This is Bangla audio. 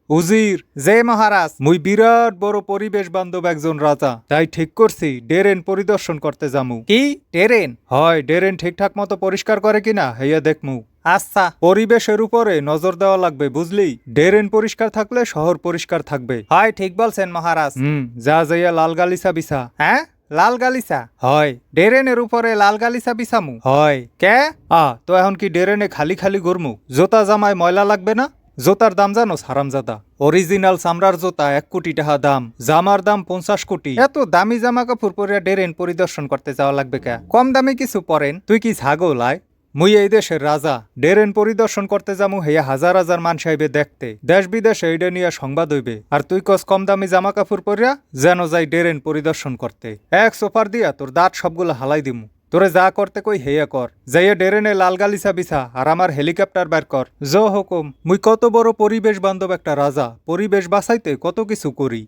উজির জে মহারাজ, মুই বিরাট বড় পরিবেশ বান্ধব একজন রাজা, তাই ঠিক করছি ডেরেন পরিদর্শন করতে যামু। কি ডেরেন? হয়, ডেরেন ঠিকঠাক মতো পরিষ্কার করে কিনা হেয়া দেখমু। আচ্ছা, পরিবেশের উপরে নজর দেওয়া লাগবে, বুঝলি? ডেরেন পরিষ্কার থাকলে শহর পরিষ্কার থাকবে। হয়, ঠিক বলছেন মহারাজ। যা যাইয়া লাল গালিচা বিছা। হ্যাঁ, লাল গালিচা? হয়, ডেরেনের উপরে লাল গালিচা বিছামু। হয় কে? তো এখন কি ডেরেনে খালি খালি ঘুরমু? জোতা জামায় ময়লা লাগবে না? জোতার দাম জানো হারামজাদা? অরিজিনাল চামড়ার জোতা 1 কোটি টাকা দাম, জামার দাম 50 কোটি। এত দামি জামা কাপড় পরে ডেরেন পরিদর্শন করতে যাওয়া লাগবে কে? কম দামে কিছু পরেন। তুই কি ছাগল আয়? মুই এই দেশের রাজা, ডেরেন পরিদর্শন করতে যামু হেয়া হাজার হাজার মানুষ আইবে দেখতে, দেশ বিদেশে এইটা নিয়ে সংবাদ হইবে। আর তুই কস কম দামি জামা কাপড় পরিয়া যেন যাই ডেরেন পরিদর্শন করতে। এক সোফার দিয়া তোর দাঁত সবগুলো হালাই দিমু। তোরে যা করতে কই হেয়া কর, যাইয়া ডেরেনে লাল গালিচা বিছা আর আমার হেলিকপ্টার বের কর। জ হুকুম। মুই কত বড় পরিবেশ বান্ধব একটা রাজা, পরিবেশ বাঁচাইতে কত কিছু করি।